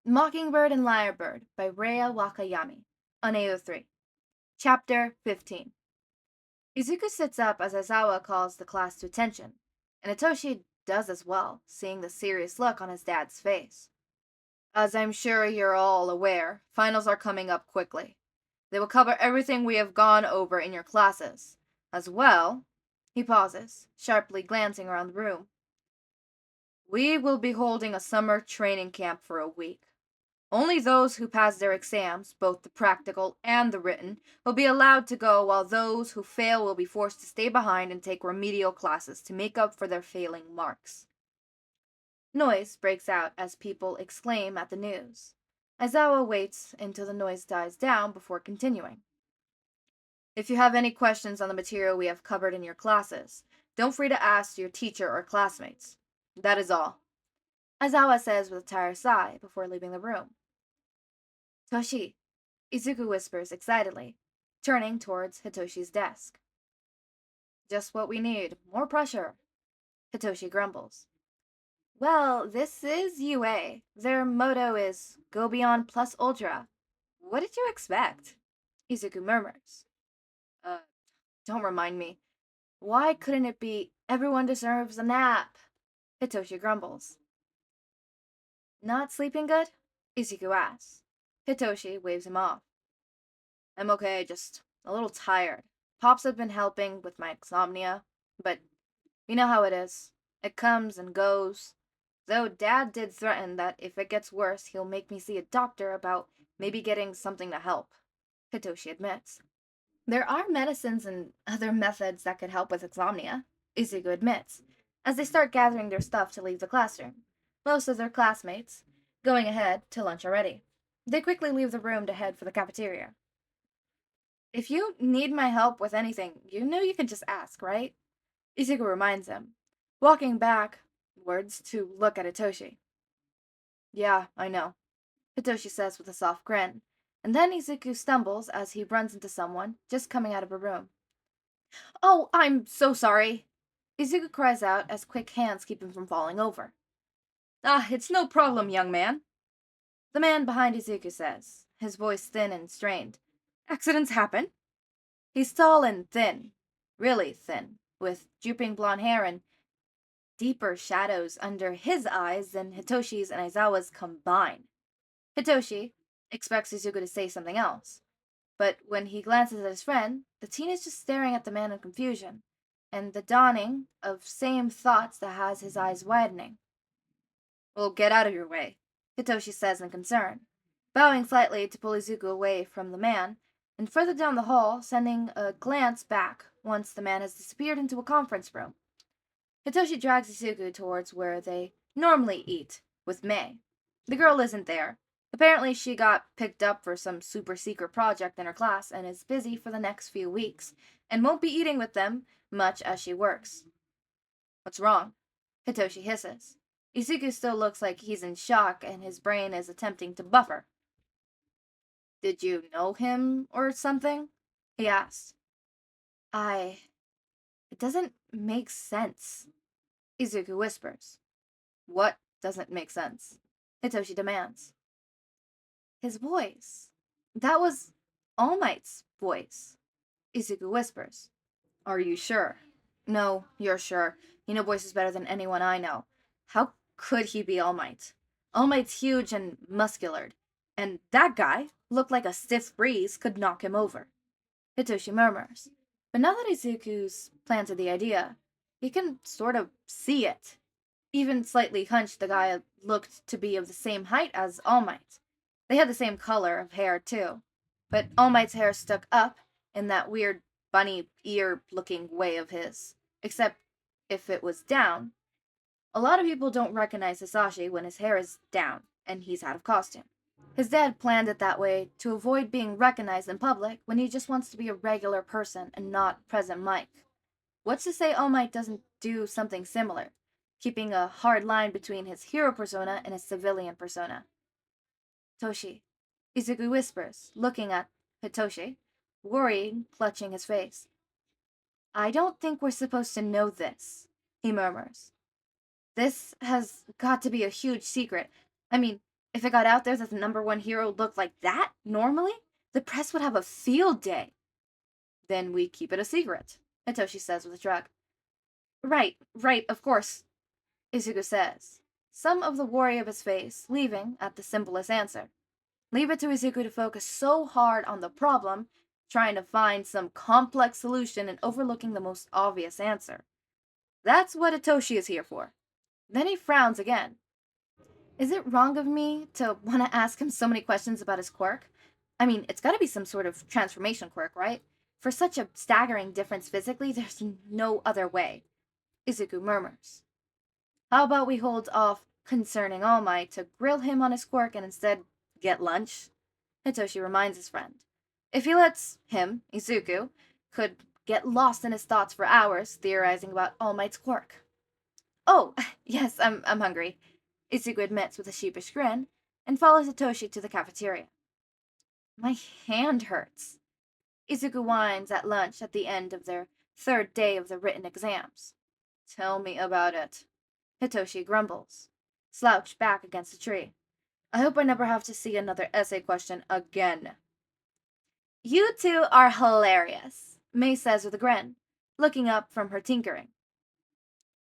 Mockingbird and Liarbird by Rhea Wakayami on AO3. Chapter 15. Izuku sits up as Aizawa calls the class to attention, and Hitoshi does as well, seeing the serious look on his dad's face. As I'm sure you're all aware, finals are coming up quickly. They will cover everything we have gone over in your classes. As well, he pauses, sharply glancing around the room. We will be holding a summer training camp for a week. Only those who pass their exams, both the practical and the written, will be allowed to go, while those who fail will be forced to stay behind and take remedial classes to make up for their failing marks. Noise breaks out as people exclaim at the news. Aizawa waits until the noise dies down before continuing. If you have any questions on the material we have covered in your classes, don't free to ask your teacher or classmates. That is all. Aizawa says with a tired sigh before leaving the room. Toshi, Izuku whispers excitedly, turning towards Hitoshi's desk. Just what we need, more pressure, Hitoshi grumbles. Well, this is UA. Their motto is Go Beyond Plus Ultra. What did you expect? Izuku murmurs. Uh, don't remind me. Why couldn't it be everyone deserves a nap? Hitoshi grumbles. Not sleeping good? Izuku asks. Hitoshi waves him off. I'm okay, just a little tired. Pops have been helping with my insomnia, but you know how it is. It comes and goes. Though Dad did threaten that if it gets worse, he'll make me see a doctor about maybe getting something to help, Hitoshi admits. There are medicines and other methods that could help with insomnia, Izuku admits, as they start gathering their stuff to leave the classroom. Most of their classmates, going ahead to lunch already. They quickly leave the room to head for the cafeteria. If you need my help with anything, you know you can just ask, right? Izuku reminds him, walking backwards to look at Hitoshi. Yeah, I know, Hitoshi says with a soft grin, and then Izuku stumbles as he runs into someone just coming out of a room. Oh, I'm so sorry, Izuku cries out as quick hands keep him from falling over. Ah, it's no problem, young man, the man behind Izuku says, his voice thin and strained. Accidents happen. He's tall and thin, really thin, with drooping blonde hair and deeper shadows under his eyes than Hitoshi's and Aizawa's combined. Hitoshi expects Izuku to say something else, but when he glances at his friend, the teen is just staring at the man in confusion, and the dawning of same thoughts that has his eyes widening. Well, get out of your way, Hitoshi says in concern, bowing slightly to pull Izuku away from the man, and further down the hall, sending a glance back once the man has disappeared into a conference room. Hitoshi drags Izuku towards where they normally eat, with Mei. The girl isn't there. Apparently she got picked up for some super secret project in her class and is busy for the next few weeks, and won't be eating with them much as she works. What's wrong? Hitoshi hisses. Izuku still looks like he's in shock and his brain is attempting to buffer. Did you know him or something? He asks. It doesn't make sense, Izuku whispers. What doesn't make sense? Hitoshi demands. His voice. That was All Might's voice, Izuku whispers. Are you sure? No, you're sure. You know voices better than anyone I know. How could he be All Might? All Might's huge and muscular, and that guy looked like a stiff breeze could knock him over. Hitoshi murmurs. But now that Izuku's planted the idea, he can sort of see it. Even slightly hunched, the guy looked to be of the same height as All Might. They had the same color of hair, too. But All Might's hair stuck up in that weird bunny ear looking way of his. Except if it was down. A lot of people don't recognize Hisashi when his hair is down and he's out of costume. His dad planned it that way to avoid being recognized in public when he just wants to be a regular person and not Present Mike. What's to say All Might doesn't do something similar, keeping a hard line between his hero persona and his civilian persona? Toshi, Izuku whispers, looking at Hitoshi, worrying, clutching his face. I don't think we're supposed to know this, he murmurs. This has got to be a huge secret. I mean, If it got out there that the #1 hero looked like that normally, the press would have a field day. Then we keep it a secret, Hitoshi says with a shrug. Right, of course, Izuku says, some of the worry of his face leaving at the simplest answer. Leave it to Izuku to focus so hard on the problem, trying to find some complex solution and overlooking the most obvious answer. That's what Hitoshi is here for. Then he frowns again. Is it wrong of me to want to ask him so many questions about his quirk? I mean, it's gotta be some sort of transformation quirk, right? For such a staggering difference physically, there's no other way. Izuku murmurs. How about we hold off concerning All Might to grill him on his quirk and instead get lunch? Hitoshi reminds his friend. If he lets him, Izuku, could get lost in his thoughts for hours theorizing about All Might's quirk. Oh, yes, I'm hungry, Izuku admits with a sheepish grin, and follows Hitoshi to the cafeteria. My hand hurts. Izuku whines at lunch at the end of their third day of the written exams. Tell me about it, Hitoshi grumbles, slouched back against a tree. I hope I never have to see another essay question again. You two are hilarious, May says with a grin, looking up from her tinkering.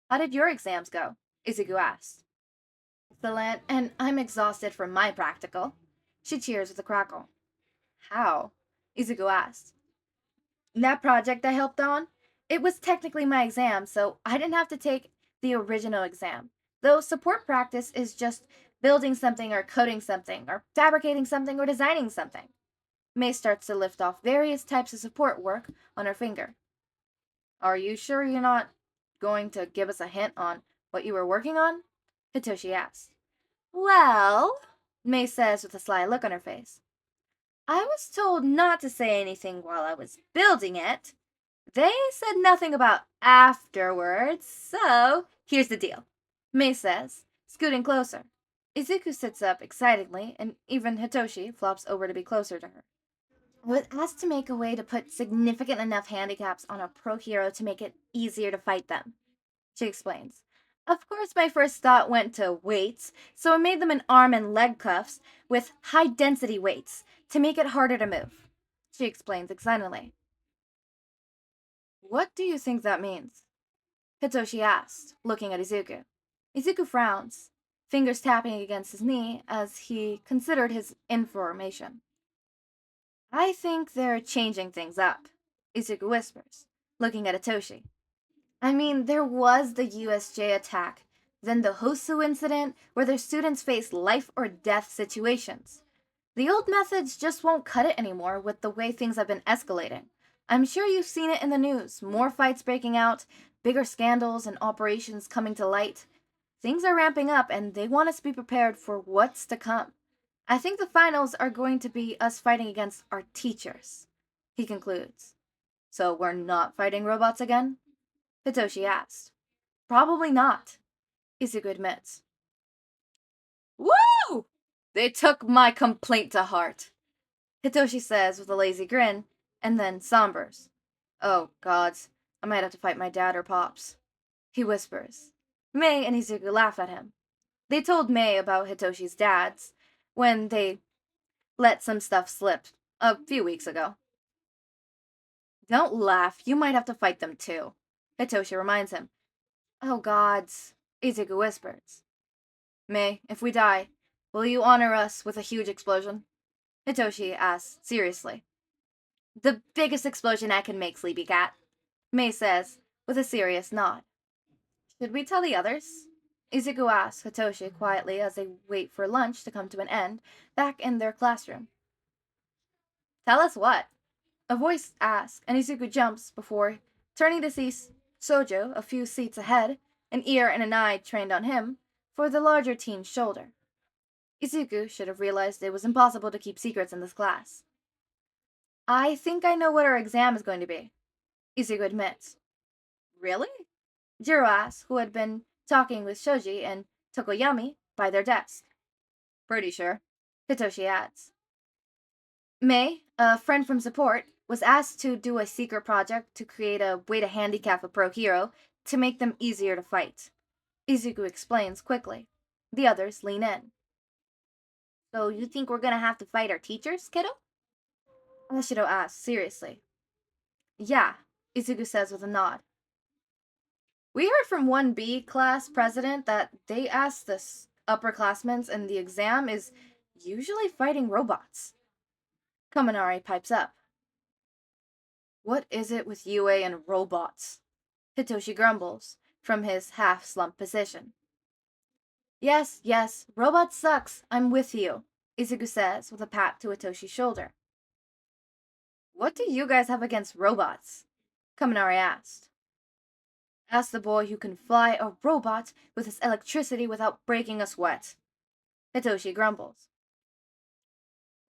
How did your exams go? Izuku asked. Excellent, and I'm exhausted from my practical. She cheers with a crackle. How? Izuku asked. That project I helped on? It was technically my exam, so I didn't have to take the original exam. Though support practice is just building something or coding something or fabricating something or designing something. May starts to lift off various types of support work on her finger. Are you sure you're not going to give us a hint on what you were working on? Hitoshi asks. Well, May says with a sly look on her face. I was told not to say anything while I was building it. They said nothing about afterwards, so here's the deal, May says, scooting closer. Izuku sits up excitedly, and even Hitoshi flops over to be closer to her. I was asked to make a way to put significant enough handicaps on a pro hero to make it easier to fight them, she explains. Of course, my first thought went to weights, so I made them in arm and leg cuffs with high density weights to make it harder to move, she explains excitedly. What do you think that means? Hitoshi asked, looking at Izuku. Izuku frowns, fingers tapping against his knee as he considered his information. I think they're changing things up, Izuku whispers, looking at Hitoshi. I mean, there was the USJ attack, then the Hosu incident, where their students faced life or death situations. The old methods just won't cut it anymore with the way things have been escalating. I'm sure you've seen it in the news, more fights breaking out, bigger scandals and operations coming to light. Things are ramping up and they want us to be prepared for what's to come. I think the finals are going to be us fighting against our teachers, he concludes. So we're not fighting robots again? Hitoshi asked. Probably not, Izuku admits. Woo! They took my complaint to heart, Hitoshi says with a lazy grin, and then sombers. Oh, gods, I might have to fight my dad or Pops, he whispers. May and Izuku laugh at him. They told May about Hitoshi's dad's when they let some stuff slip a few weeks ago. Don't laugh, you might have to fight them too, Hitoshi reminds him. Oh, gods, Izuku whispers. May, if we die, will you honor us with a huge explosion? Hitoshi asks seriously. The biggest explosion I can make, sleepy cat, May says, with a serious nod. Should we tell the others? Izuku asks Hitoshi quietly as they wait for lunch to come to an end back in their classroom. Tell us what? A voice asks, and Izuku jumps before turning to see Sojo a few seats ahead, an ear and an eye trained on him, for the larger teen's shoulder. Izuku should have realized it was impossible to keep secrets in this class. I think I know what our exam is going to be, Izuku admits. Really? Jiro asks, who had been talking with Shoji and Tokoyami by their desk. Pretty sure, Hitoshi adds. May, a friend from support, was asked to do a secret project to create a way to handicap a pro hero to make them easier to fight. Izuku explains quickly. The others lean in. So you think we're gonna have to fight our teachers, kiddo? Ashido asks, seriously. Yeah, Izuku says with a nod. We heard from 1B class president that they asked the upperclassmen in the exam is usually fighting robots. Kaminari pipes up. What is it with UA and robots? Hitoshi grumbles from his half-slumped position. Yes, robot sucks, I'm with you, Izuku says with a pat to Hitoshi's shoulder. What do you guys have against robots? Kaminari asked. Ask the boy who can fly a robot with his electricity without breaking a sweat. Hitoshi grumbles.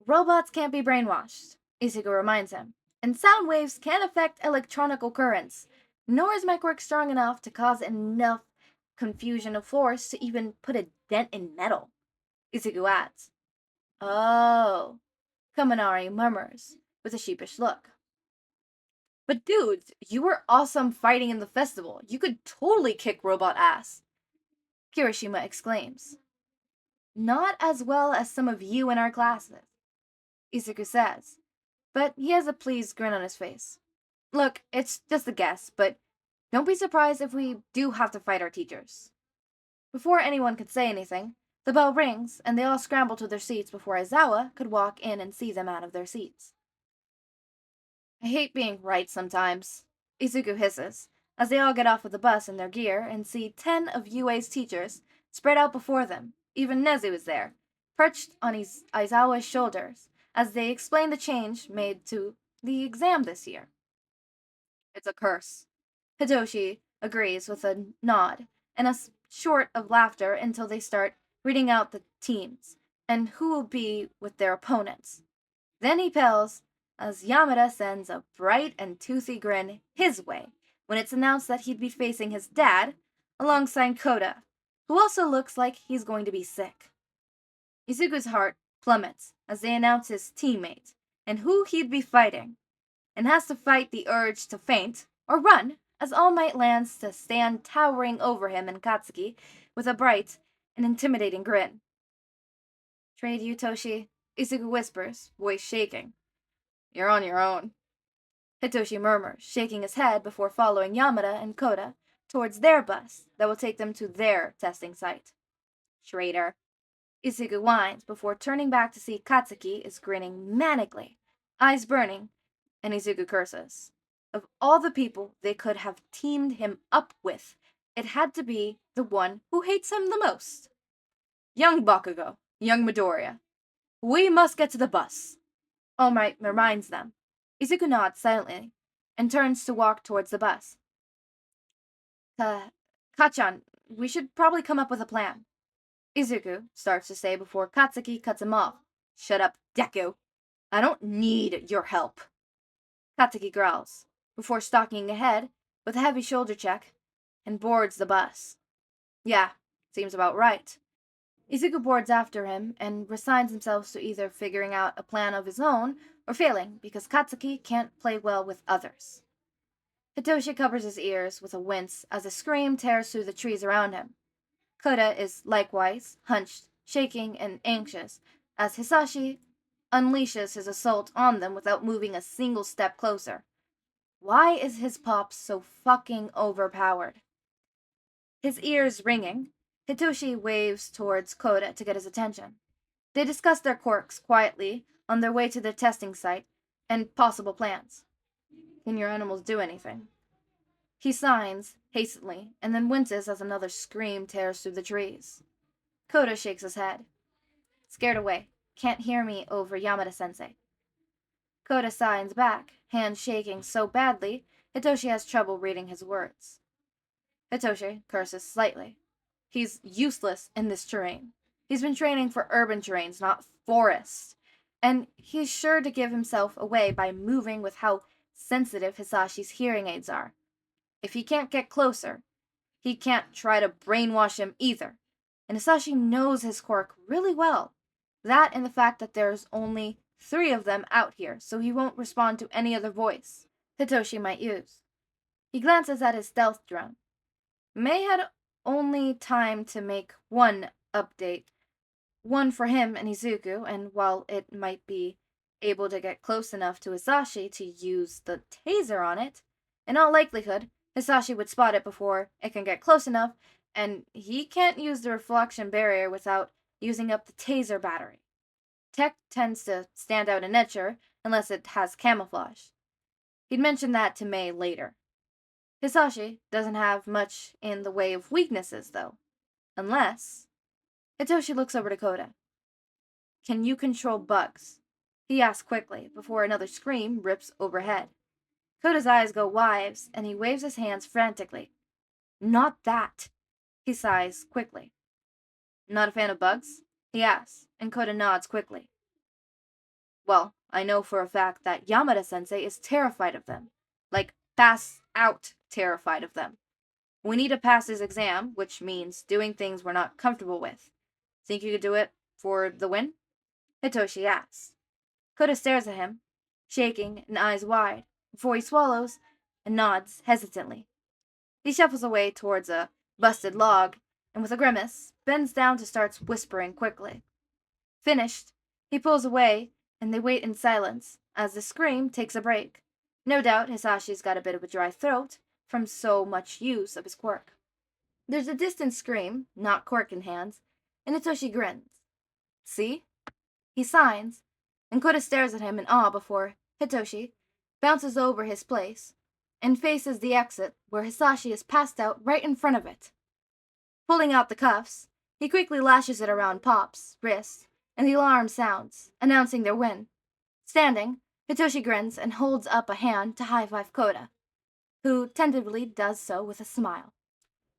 Robots can't be brainwashed, Izuku reminds him, and sound waves can't affect electronical currents, nor is my quirk strong enough to cause enough confusion of force to even put a dent in metal. Izuku adds. Oh, Kaminari murmurs, with a sheepish look. But dudes, you were awesome fighting in the festival. You could totally kick robot ass. Kirishima exclaims. Not as well as some of you in our classes, Izuku says, but he has a pleased grin on his face. Look, it's just a guess, but don't be surprised if we do have to fight our teachers. Before anyone could say anything, the bell rings, and they all scramble to their seats before Aizawa could walk in and see them out of their seats. I hate being right sometimes, Izuku hisses, as they all get off of the bus in their gear and see 10 of UA's teachers spread out before them. Even Nezu is there, perched on Aizawa's shoulders, as they explain the change made to the exam this year. It's a curse. Hitoshi agrees with a nod and a short of laughter until they start reading out the teams and who will be with their opponents. Then he pells as Yamada sends a bright and toothy grin his way when it's announced that he'd be facing his dad alongside Koda, who also looks like he's going to be sick. Izuku's heart plummets as they announce his teammate and who he'd be fighting, and has to fight the urge to faint or run as All Might lands to stand towering over him and Katsuki with a bright and intimidating grin. Trade you, Toshi? Izuku whispers, voice shaking. You're on your own. Hitoshi murmurs, shaking his head before following Yamada and Koda towards their bus that will take them to their testing site. Traitor. Izuku whines before turning back to see Katsuki is grinning manically, eyes burning, and Izuku curses. Of all the people they could have teamed him up with, it had to be the one who hates him the most. Young Bakugo, young Midoriya, we must get to the bus. All Might reminds them. Izuku nods silently and turns to walk towards the bus. Kachan, we should probably come up with a plan. Izuku starts to say before Katsuki cuts him off. Shut up, Deku. I don't need your help. Katsuki growls, before stalking ahead with a heavy shoulder check and boards the bus. Yeah, seems about right. Izuku boards after him and resigns himself to either figuring out a plan of his own or failing because Katsuki can't play well with others. Hitoshi covers his ears with a wince as a scream tears through the trees around him. Koda is likewise hunched, shaking, and anxious as Hisashi unleashes his assault on them without moving a single step closer. Why is his pop so fucking overpowered? His ears ringing, Hitoshi waves towards Koda to get his attention. They discuss their quirks quietly on their way to their testing site and possible plans. Can your animals do anything? He signs hastily and then winces as another scream tears through the trees. Koda shakes his head. Scared away. Can't hear me over Yamada-sensei. Koda signs back, hands shaking so badly Hitoshi has trouble reading his words. Hitoshi curses slightly. He's useless in this terrain. He's been training for urban terrains, not forests. And he's sure to give himself away by moving with how sensitive Hisashi's hearing aids are. If he can't get closer, he can't try to brainwash him either. And Hisashi knows his quirk really well. That and the fact that there's only 3 of them out here, so he won't respond to any other voice Hitoshi might use. He glances at his stealth drone. May had only time to make one update one for him and Izuku, and while it might be able to get close enough to Hisashi to use the taser on it, in all likelihood, Hisashi would spot it before it can get close enough, and he can't use the reflection barrier without using up the taser battery. Tech tends to stand out in nature unless it has camouflage. He'd mention that to Mei later. Hisashi doesn't have much in the way of weaknesses, though. Unless... Hitoshi looks over to Koda. Can you control bugs? He asks quickly, before another scream rips overhead. Koda's eyes go wide, and he waves his hands frantically. Not that, he sighs quickly. Not a fan of bugs? He asks, and Koda nods quickly. Well, I know for a fact that Yamada-sensei is terrified of them. Like, pass out terrified of them. We need to pass his exam, which means doing things we're not comfortable with. Think you could do it for the win? Hitoshi asks. Koda stares at him, shaking and eyes wide, before he swallows and nods hesitantly. He shuffles away towards a busted log, and with a grimace, bends down to start whispering quickly. Finished, he pulls away, and they wait in silence as the scream takes a break. No doubt Hisashi's got a bit of a dry throat from so much use of his quirk. There's a distant scream, not quirk in hands, and Hitoshi grins. See? He signs, and Koda stares at him in awe before Hitoshi bounces over his place and faces the exit where Hisashi is passed out right in front of it. Pulling out the cuffs, he quickly lashes it around Pop's wrist, and the alarm sounds, announcing their win. Standing, Hitoshi grins and holds up a hand to high-five Koda, who tentatively does so with a smile.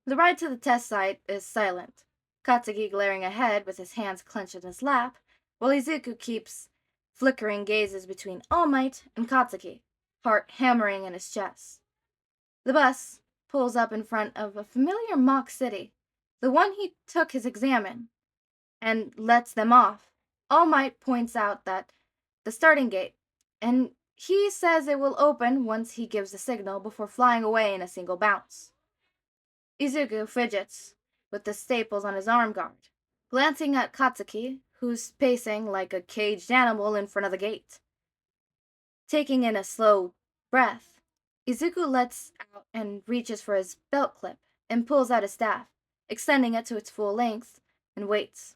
The ride to the test site is silent, Katsuki glaring ahead with his hands clenched in his lap, while Izuku keeps flickering gazes between All Might and Katsuki, heart hammering in his chest. The bus pulls up in front of a familiar mock city, the one he took his exam in, and lets them off. All Might points out that the starting gate, and he says it will open once he gives the signal before flying away in a single bounce. Izuku fidgets with the staples on his arm guard, glancing at Katsuki, who's pacing like a caged animal in front of the gate. Taking in a slow breath, Izuku lets out and reaches for his belt clip and pulls out his staff, extending it to its full length, and waits.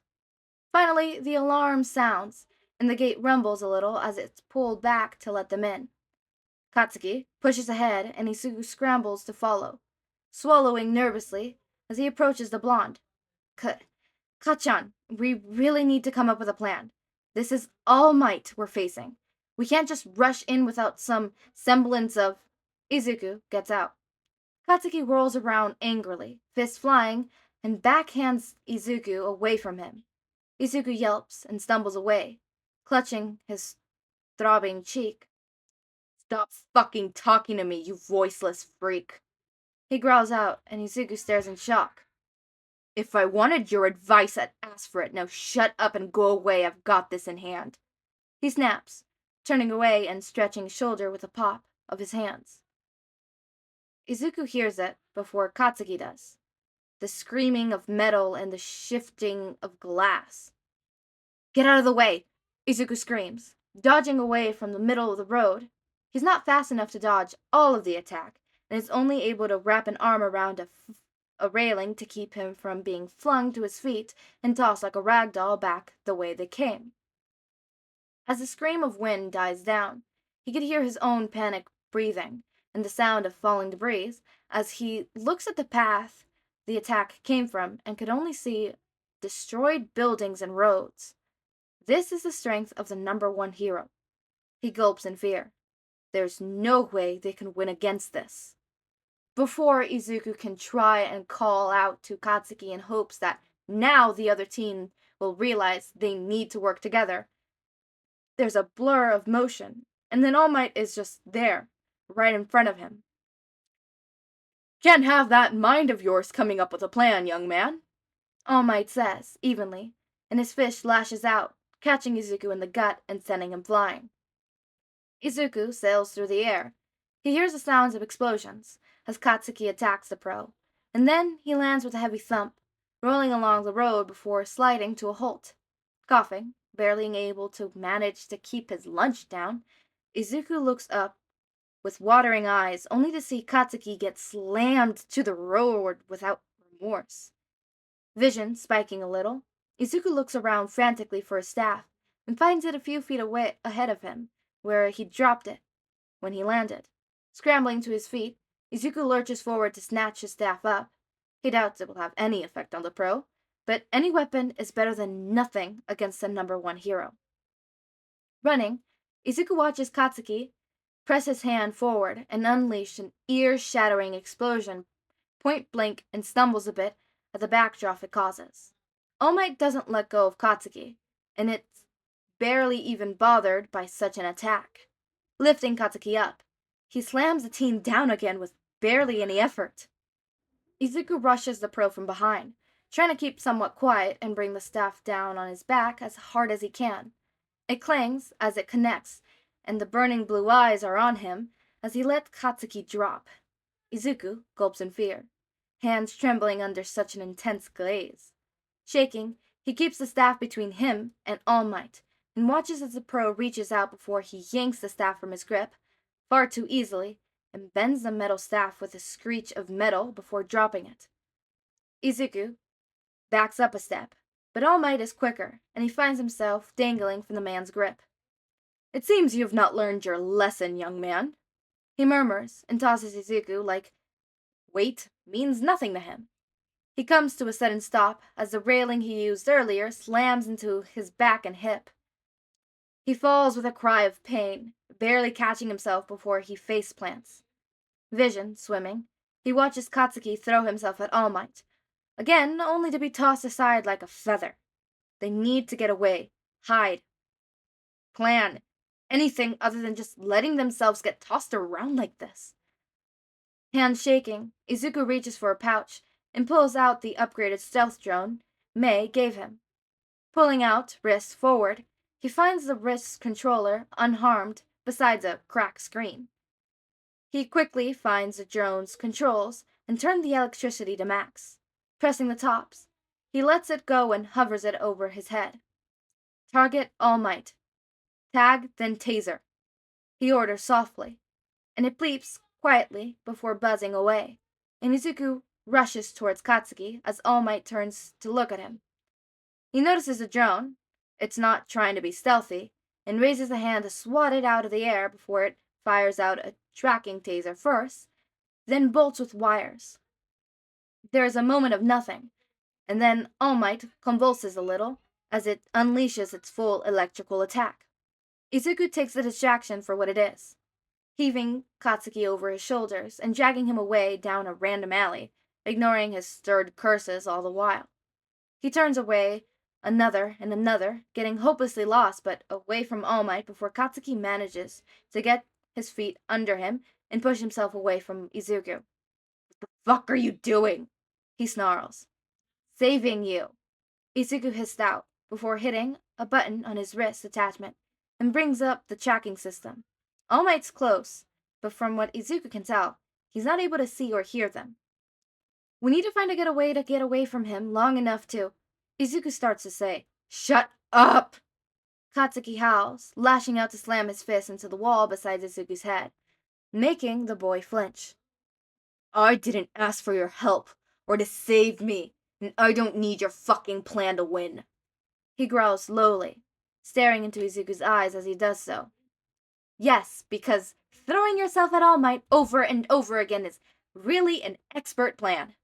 Finally, the alarm sounds, and the gate rumbles a little as it's pulled back to let them in. Katsuki pushes ahead, and Izuku scrambles to follow, swallowing nervously as he approaches the blonde. Kachan, we really need to come up with a plan. This is All Might we're facing. We can't just rush in without some semblance of... Izuku gets out. Katsuki rolls around angrily, fists flying, and backhands Izuku away from him. Izuku yelps and stumbles away, clutching his throbbing cheek. Stop fucking talking to me, you voiceless freak. He growls out, and Izuku stares in shock. If I wanted your advice, I'd ask for it. Now shut up and go away. I've got this in hand. He snaps, turning away and stretching his shoulder with a pop of his hands. Izuku hears it before Katsuki does. The screaming of metal and the shifting of glass. Get out of the way! Izuku screams, dodging away from the middle of the road. He's not fast enough to dodge all of the attack, and is only able to wrap an arm around a railing to keep him from being flung to his feet and tossed like a rag doll back the way they came. As the scream of wind dies down, he could hear his own panic breathing and the sound of falling debris as he looks at the path the attack came from and could only see destroyed buildings and roads. This is the strength of the #1 hero. He gulps in fear. There's no way they can win against this. Before Izuku can try and call out to Katsuki in hopes that now the other team will realize they need to work together, there's a blur of motion, and then All Might is just there, right in front of him. Can't have that mind of yours coming up with a plan, young man, All Might says, evenly, and his fist lashes out, catching Izuku in the gut and sending him flying. Izuku sails through the air. He hears the sounds of explosions as Katsuki attacks the pro, and then he lands with a heavy thump, rolling along the road before sliding to a halt. Coughing, barely able to manage to keep his lunch down, Izuku looks up with watering eyes, only to see Katsuki get slammed to the road without remorse. Vision spiking a little, Izuku looks around frantically for his staff and finds it a few feet away ahead of him, where he dropped it when he landed. Scrambling to his feet, Izuku lurches forward to snatch his staff up. He doubts it will have any effect on the pro, but any weapon is better than nothing against the number one hero. Running, Izuku watches Katsuki press his hand forward and unleash an ear-shattering explosion point blank and stumbles a bit at the backdraft it causes. All Might doesn't let go of Katsuki, and it's barely even bothered by such an attack. Lifting Katsuki up, he slams the teen down again with barely any effort. Izuku rushes the pro from behind, trying to keep somewhat quiet and bring the staff down on his back as hard as he can. It clangs as it connects, and the burning blue eyes are on him as he lets Katsuki drop. Izuku gulps in fear, hands trembling under such an intense glaze. Shaking, he keeps the staff between him and All Might, and watches as the pro reaches out before he yanks the staff from his grip, far too easily, and bends the metal staff with a screech of metal before dropping it. Izuku backs up a step, but All Might is quicker, and he finds himself dangling from the man's grip. "It seems you have not learned your lesson, young man," he murmurs, and tosses Izuku like weight means nothing to him. He comes to a sudden stop as the railing he used earlier slams into his back and hip. He falls with a cry of pain, barely catching himself before he face plants. Vision swimming, he watches Katsuki throw himself at All Might, again only to be tossed aside like a feather. They need to get away, hide, plan, anything other than just letting themselves get tossed around like this. Hands shaking, Izuku reaches for a pouch and pulls out the upgraded stealth drone Mei gave him. Pulling out, wrist forward, he finds the wrist controller unharmed besides a cracked screen. He quickly finds the drone's controls and turns the electricity to max. Pressing the tops, he lets it go and hovers it over his head. "Target All Might. Tag, then taser," he orders softly, and it bleeps quietly before buzzing away, and Izuku rushes towards Katsuki as All Might turns to look at him. He notices the drone. It's not trying to be stealthy, and raises a hand to swat it out of the air before it fires out a tracking taser first, then bolts with wires. There is a moment of nothing, and then All Might convulses a little as it unleashes its full electrical attack. Izuku takes the distraction for what it is, heaving Katsuki over his shoulders and dragging him away down a random alley, ignoring his stirred curses all the while. He turns away, another and another, getting hopelessly lost but away from All Might before Katsuki manages to get his feet under him and push himself away from Izuku. "What the fuck are you doing?" he snarls. "Saving you," Izuku hissed out before hitting a button on his wrist attachment and brings up the tracking system. All Might's close, but from what Izuku can tell, he's not able to see or hear them. "We need to find a way to get away from him long enough to—" Izuku starts to say, "Shut up!" Katsuki howls, lashing out to slam his fist into the wall beside Izuku's head, making the boy flinch. "I didn't ask for your help, or to save me, and I don't need your fucking plan to win," he growls lowly, staring into Izuku's eyes as he does so. "Yes, because throwing yourself at All Might over and over again is really an expert plan."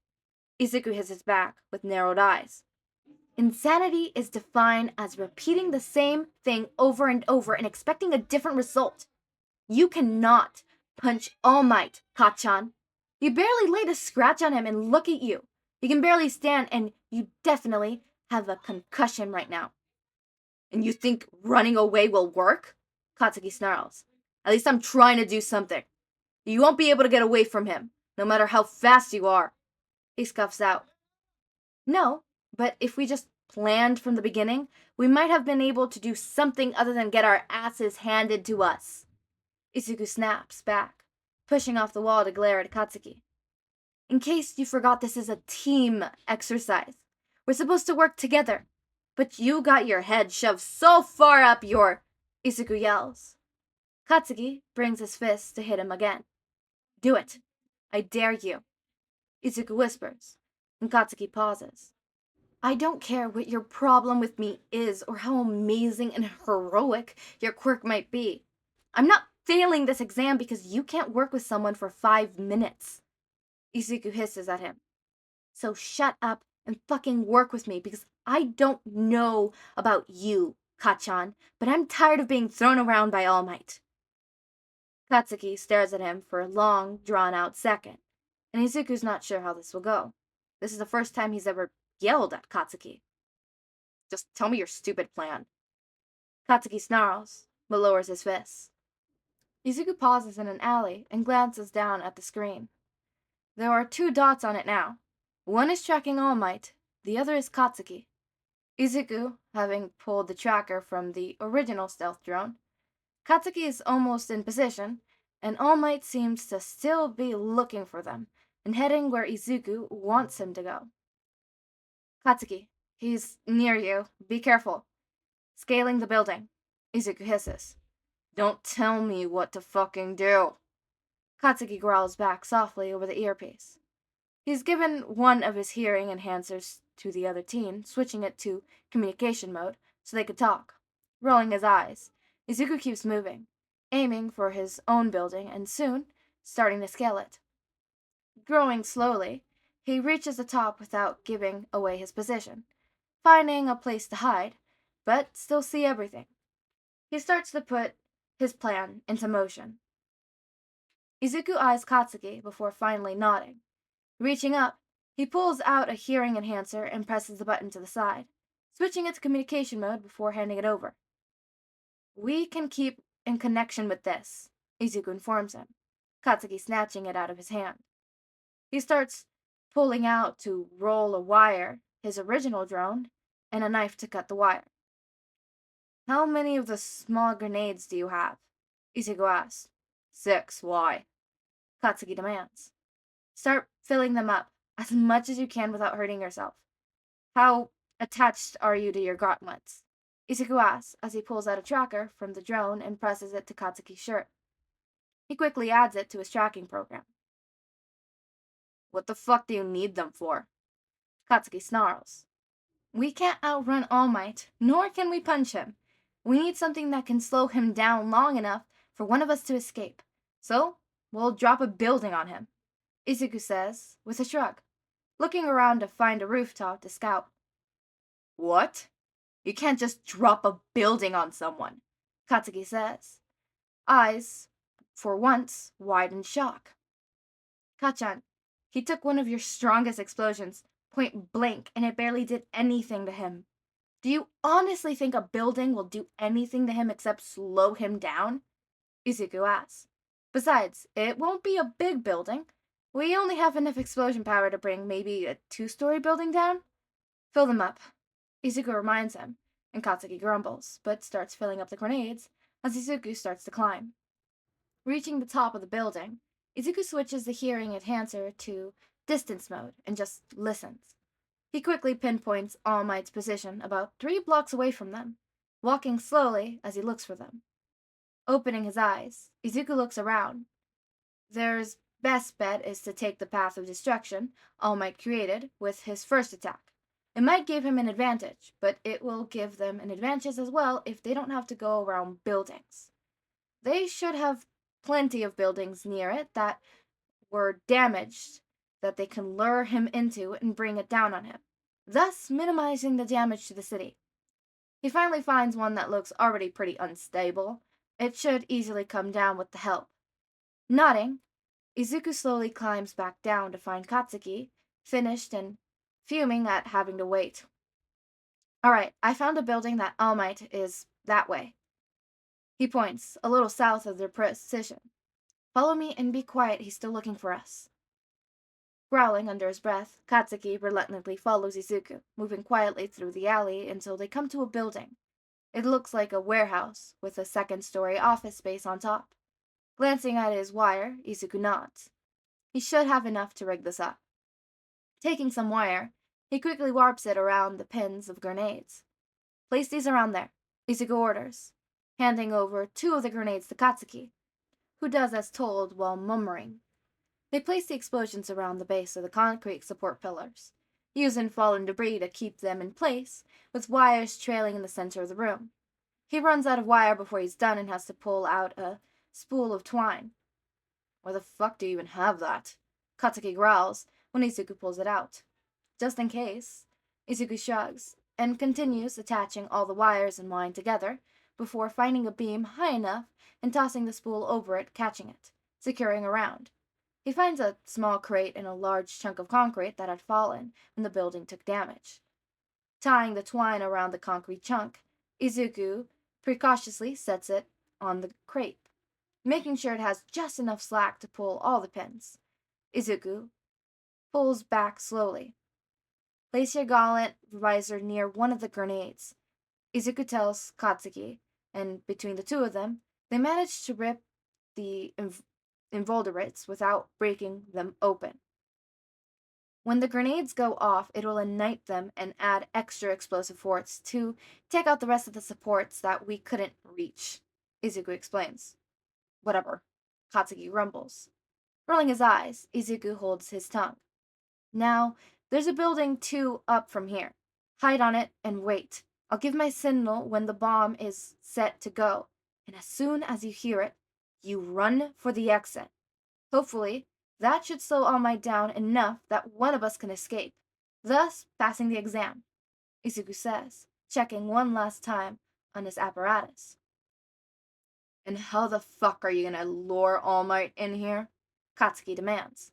Izuku hisses back with narrowed eyes. "Insanity is defined as repeating the same thing over and over and expecting a different result. You cannot punch All Might, Kachan. You barely laid a scratch on him, and look at you. You can barely stand, and you definitely have a concussion right now." "And you think running away will work?" Katsuki snarls. "At least I'm trying to do something. You won't be able to get away from him, no matter how fast you are," he scuffs out. "No, but if we just planned from the beginning, we might have been able to do something other than get our asses handed to us." Izuku snaps back, pushing off the wall to glare at Katsuki. "In case you forgot, this is a team exercise. We're supposed to work together. but you got your head shoved so far up your... Izuku yells. Katsuki brings his fist to hit him again. Do it. I dare you. Izuku whispers, and Katsuki pauses. I don't care what your problem with me is or how amazing and heroic your quirk might be. I'm not failing this exam because you can't work with someone for 5 minutes. Izuku hisses at him. So shut up and fucking work with me because I don't know about you, Kachan, but I'm tired of being thrown around by All Might. Katsuki stares at him for a long, drawn-out second, and Izuku's not sure how this will go. This is the first time he's ever yelled at Katsuki. Just tell me your stupid plan. Katsuki snarls, but lowers his fists. Izuku pauses in an alley and glances down at the screen. There are 2 dots on it now. One is tracking All Might, the other is Katsuki. Izuku, having pulled the tracker from the original stealth drone, Katsuki is almost in position, and All Might seems to still be looking for them and heading where Izuku wants him to go. Katsuki, he's near you. Be careful. Scaling the building. Izuku hisses. Don't tell me what to fucking do. Katsuki growls back softly over the earpiece. He's given one of his hearing enhancers to the other teen, switching it to communication mode so they could talk. Rolling his eyes, Izuku keeps moving, aiming for his own building and soon starting to scale it. Growing slowly, he reaches the top without giving away his position, finding a place to hide, but still see everything. He starts to put his plan into motion. Izuku eyes Katsuki before finally nodding. Reaching up, he pulls out a hearing enhancer and presses the button to the side, switching it to communication mode before handing it over. We can keep in connection with this, Izuku informs him, Katsuki snatching it out of his hand. He starts pulling out to roll a wire, his original drone, and a knife to cut the wire. How many of the small grenades do you have? Izuku asks. 6, why? Katsuki demands. Start filling them up, as much as you can without hurting yourself. How attached are you to your gauntlets? Izuku asks as he pulls out a tracker from the drone and presses it to Katsuki's shirt. He quickly adds it to his tracking program. What the fuck do you need them for? Katsuki snarls. We can't outrun All Might, nor can we punch him. We need something that can slow him down long enough for one of us to escape. So, we'll drop a building on him, Izuku says, with a shrug, looking around to find a rooftop to scout. What? You can't just drop a building on someone, Katsuki says, eyes, for once, wide in shock. Kachan, he took one of your strongest explosions, point blank, and it barely did anything to him. Do you honestly think a building will do anything to him except slow him down? Izuku asks. Besides, it won't be a big building. We only have enough explosion power to bring maybe a 2-story building down. Fill them up, Izuku reminds him, and Katsuki grumbles, but starts filling up the grenades as Izuku starts to climb. Reaching the top of the building, Izuku switches the hearing enhancer to distance mode and just listens. He quickly pinpoints All Might's position about 3 blocks away from them, walking slowly as he looks for them. Opening his eyes, Izuku looks around. Their best bet is to take the path of destruction All Might created with his first attack. It might give him an advantage, but it will give them an advantage as well if they don't have to go around buildings. They should have plenty of buildings near it that were damaged that they can lure him into and bring it down on him, thus minimizing the damage to the city. He finally finds one that looks already pretty unstable. It should easily come down with the help. Nodding, Izuku slowly climbs back down to find Katsuki, finished and fuming at having to wait. Alright, I found a building that All Might is that way. He points, a little south of their position. Follow me and be quiet, he's still looking for us. Growling under his breath, Katsuki reluctantly follows Izuku, moving quietly through the alley until they come to a building. It looks like a warehouse, with a 2nd-story office space on top. Glancing at his wire, Izuku nods. He should have enough to rig this up. Taking some wire, he quickly warps it around the pins of grenades. Place these around there, Izuku orders, handing over 2 of the grenades to Katsuki, who does as told while murmuring. They place the explosions around the base of the concrete support pillars, using fallen debris to keep them in place, with wires trailing in the center of the room. He runs out of wire before he's done and has to pull out a spool of twine. Where the fuck do you even have that? Katsuki growls when Izuku pulls it out. Just in case. Izuku shrugs and continues attaching all the wires and line together before finding a beam high enough and tossing the spool over it, catching it, securing around. He finds a small crate and a large chunk of concrete that had fallen when the building took damage. Tying the twine around the concrete chunk, Izuku precautiously sets it on the crate, making sure it has just enough slack to pull all the pins. Izuku pulls back slowly. Place your gauntlet visor near one of the grenades, Izuku tells Katsuki, and between the 2 of them, they manage to rip the involverates without breaking them open. When the grenades go off, it will ignite them and add extra explosive force to take out the rest of the supports that we couldn't reach, Izuku explains. Whatever, Katsuki rumbles. Rolling his eyes, Izuku holds his tongue. Now, there's a building 2 up from here. Hide on it and wait. I'll give my signal when the bomb is set to go, and as soon as you hear it, you run for the exit. Hopefully, that should slow All Might down enough that one of us can escape, thus passing the exam, Izuku says, checking one last time on his apparatus. And how the fuck are you gonna lure All Might in here? Katsuki demands.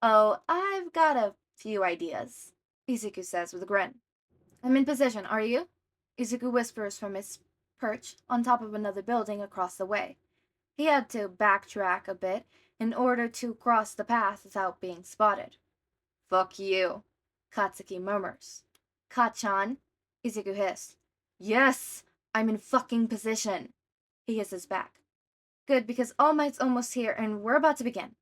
Oh, I've got a few ideas, Izuku says with a grin. I'm in position, are you? Izuku whispers from his perch on top of another building across the way. He had to backtrack a bit in order to cross the path without being spotted. Fuck you, Katsuki murmurs. Kachan, Izuku hissed. Yes, I'm in fucking position, he hisses back. Good, because All Might's almost here and we're about to begin,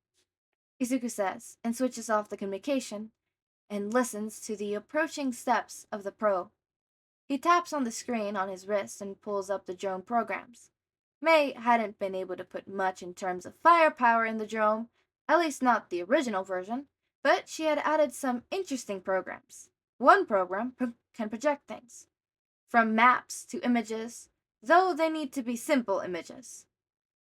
Izuku says, and switches off the communication and listens to the approaching steps of the probe. He taps on the screen on his wrist and pulls up the drone programs. May hadn't been able to put much in terms of firepower in the drone, at least not the original version, but she had added some interesting programs. One program can project things, from maps to images, though they need to be simple images.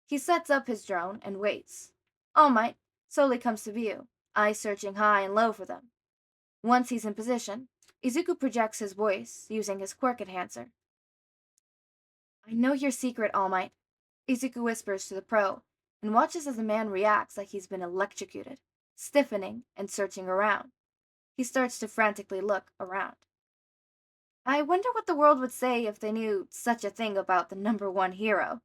He sets up his drone and waits. All Might slowly comes to view, eyes searching high and low for them. Once he's in position, Izuku projects his voice using his quirk enhancer. I know your secret, All Might, Izuku whispers to the pro, and watches as the man reacts like he's been electrocuted, stiffening and searching around. He starts to frantically look around. I wonder what the world would say if they knew such a thing about the #1 hero,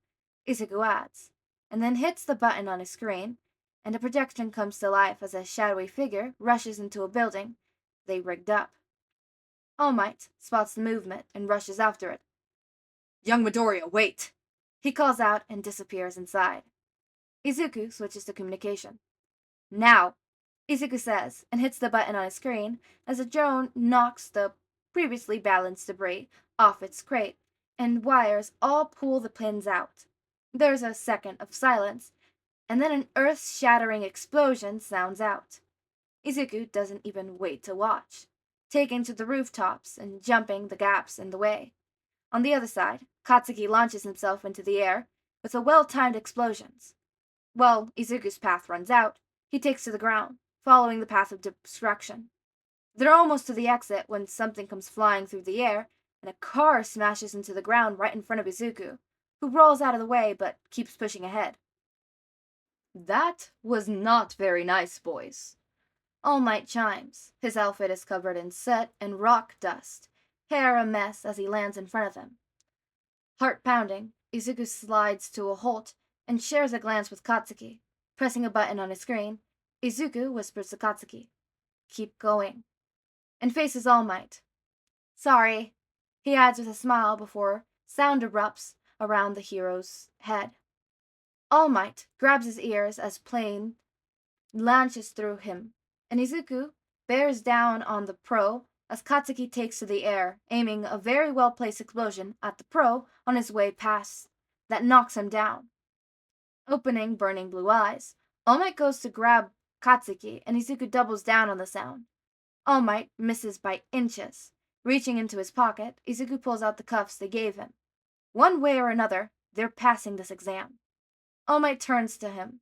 Izuku adds, and then hits the button on his screen, and a projection comes to life as a shadowy figure rushes into a building they rigged up. All Might spots the movement and rushes after it. Young Midoriya, wait! He calls out and disappears inside. Izuku switches to communication. Now, Izuku says, and hits the button on his screen as a drone knocks the previously balanced debris off its crate, and wires all pull the pins out. There's a second of silence, and then an earth-shattering explosion sounds out. Izuku doesn't even wait to watch, taking to the rooftops and jumping the gaps in the way. On the other side, Katsuki launches himself into the air with a well-timed explosions. While Izuku's path runs out, he takes to the ground, following the path of destruction. They're almost to the exit when something comes flying through the air, and a car smashes into the ground right in front of Izuku, who rolls out of the way but keeps pushing ahead. That was not very nice, boys. All Might chimes. His outfit is covered in soot and rock dust, hair a mess as he lands in front of them. Heart pounding, Izuku slides to a halt and shares a glance with Katsuki. Pressing a button on his screen, Izuku whispers to Katsuki, Keep going, and faces All Might. Sorry, he adds with a smile before sound erupts around the hero's head. All Might grabs his ears as plane launches through him, and Izuku bears down on the pro as Katsuki takes to the air, aiming a very well-placed explosion at the pro on his way past that knocks him down. Opening burning blue eyes, All Might goes to grab Katsuki, and Izuku doubles down on the sound. All Might misses by inches. Reaching into his pocket, Izuku pulls out the cuffs they gave him. One way or another, they're passing this exam. All Might turns to him,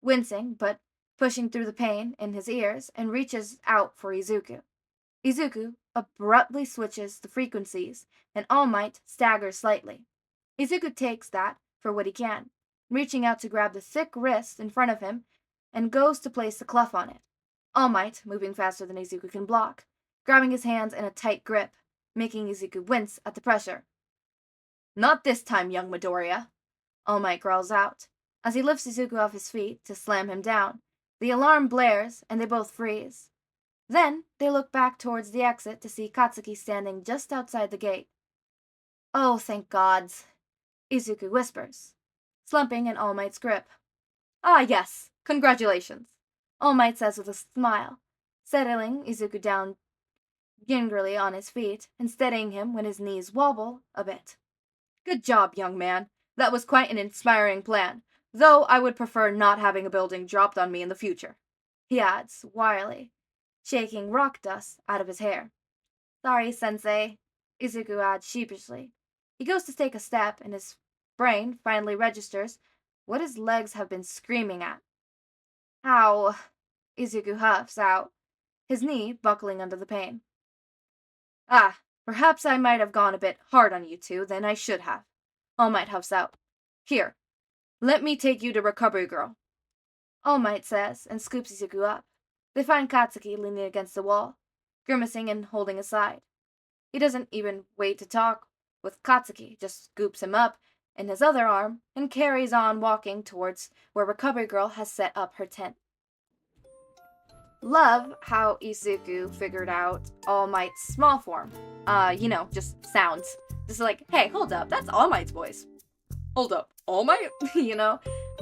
wincing, but pushing through the pain in his ears, and reaches out for Izuku. Izuku abruptly switches the frequencies, and All Might staggers slightly. Izuku takes that for what he can, reaching out to grab the thick wrist in front of him, and goes to place the cluff on it. All Might, moving faster than Izuku can block, grabbing his hands in a tight grip, making Izuku wince at the pressure. "Not this time, young Midoriya," All Might growls out. As he lifts Izuku off his feet to slam him down, the alarm blares and they both freeze. Then they look back towards the exit to see Katsuki standing just outside the gate. "Oh, thank gods," Izuku whispers, slumping in All Might's grip. "Ah, yes, congratulations," All Might says with a smile, settling Izuku down gingerly on his feet and steadying him when his knees wobble a bit. "Good job, young man. That was quite an inspiring plan, though I would prefer not having a building dropped on me in the future," he adds, wryly, shaking rock dust out of his hair. "Sorry, sensei," Izuku adds sheepishly. He goes to take a step, and his brain finally registers what his legs have been screaming at. "Ow," Izuku huffs out, his knee buckling under the pain. "Ah, perhaps I might have gone a bit hard on you two than I should have," All Might huffs out. "Here, let me take you to Recovery Girl," All Might says, and scoops Izuku up. They find Katsuki leaning against the wall, grimacing and holding aside. He doesn't even wait to talk with Katsuki, just scoops him up in his other arm and carries on walking towards where Recovery Girl has set up her tent. Love how Izuku figured out All Might's small form. Just sounds. Just like, hey, hold up, that's All Might's voice. Hold up, All Might?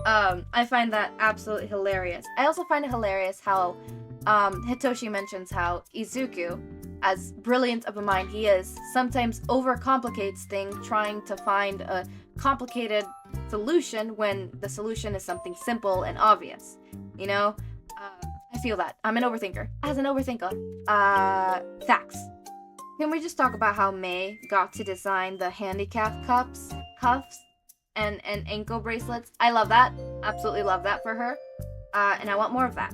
I find that absolutely hilarious. I also find it hilarious how Hitoshi mentions how Izuku, as brilliant of a mind he is, sometimes overcomplicates things trying to find a complicated solution when the solution is something simple and obvious. I feel that. I'm an overthinker. As an overthinker. Facts. Can we just talk about how May got to design the handicap cuffs, and ankle bracelets? I love that. Absolutely love that for her. And I want more of that.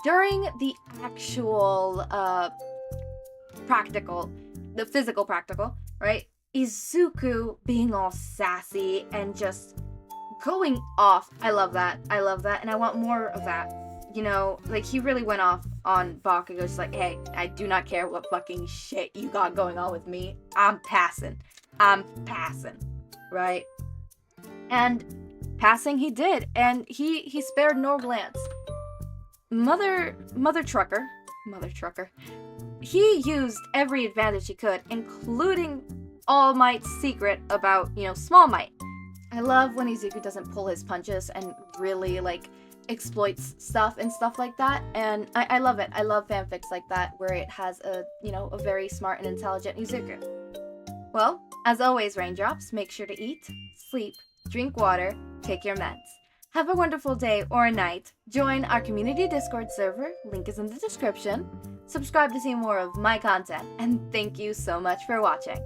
During the actual the physical practical, right? Izuku being all sassy and just going off. I love that, and I want more of that. He really went off on Bakugo, just like, hey, I do not care what fucking shit you got going on with me. I'm passing, right? And passing he did, and he spared no glance. Mother trucker, he used every advantage he could, including All Might's secret about, Small Might. I love when Izuku doesn't pull his punches and really, exploits stuff and stuff like that, and I love it. I love fanfics like that, where it has a very smart and intelligent Izuku. Well, as always, raindrops, make sure to eat, sleep, drink water, take your meds. Have a wonderful day or a night. Join our community Discord server, link is in the description. Subscribe to see more of my content, and thank you so much for watching.